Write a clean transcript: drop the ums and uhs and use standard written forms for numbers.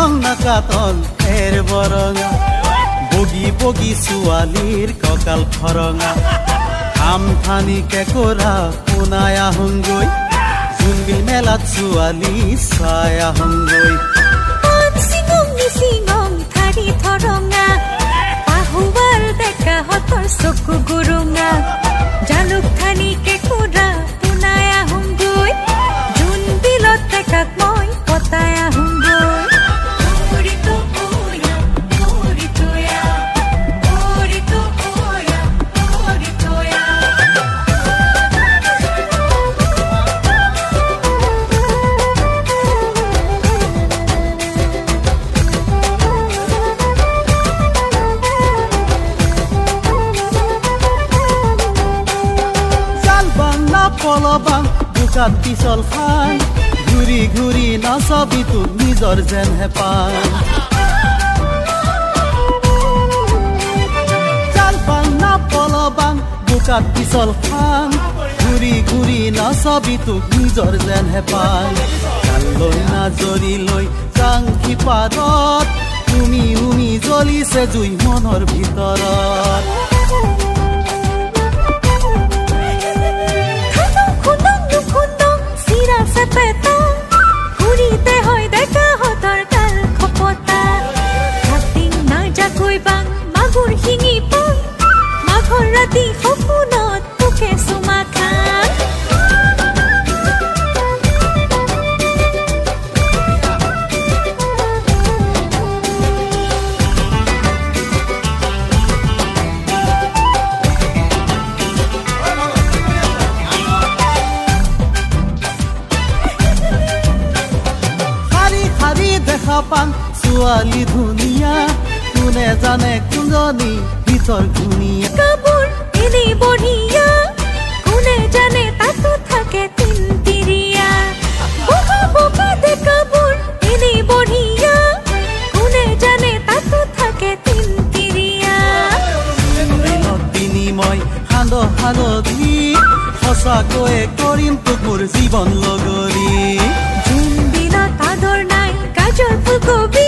ৰং নাকাতল এৰ বৰঙা বগি বগি ছোৱালীৰ ককাল খৰঙা আমথানি কেকৰা পোনাই আহোঁগৈ জোনবিল মেলাত ছোৱালী চাই আহোঁগৈ থাৰি থৰঙা পাহুৱাল ডেকা হতৰ চকু গুৰুঙা জালুক থানি কেকৰা পোনাই আহোঁগৈ জোনবিলত ডেকাক মই পতাই আহোঁগৈ পলবাং বুকাত পিছল খান ঘূৰি ঘূৰি নাচাবি তোক নিজৰ যেন হেপান জাল পাংনা পলবাং বুকাত পিছল খান ঘূৰি ঘূৰি নাচাবি তোক নিজৰ যেন হেপান কালৈ নাজৰি লৈ জাংখি পাৰত উমি উমি জ্বলিছে জুই মনৰ ভিতৰত ঘুৰিতে হয় দেখা হতাৰ কাল খপতা হাতিং না জাকৈ বাং মাগুৰ শিঙি পাং মাঘৰ ৰাতি সপোনত তোকে চুমা খান দেখা পাং ছোৱালী ধুনীয়া কোনে জানে কোনজনী ভিতৰ ধুনীয়া কাপোৰ এনেই বঢ়িয়া কোনে জানে তাতো থাকে তিনতিৰিয়া বগা বগা কাপোৰ এনেই বঢ়িয়া কোনে জানে তাতো থাকে তিনতিৰিয়া বিনিময় সান্দ হালধি সঁচাকৈয়ে কৰিম তোক মোৰ জীৱন লগৰী জোনবিলত আদৰ নাই কাজৰ ফুলকবি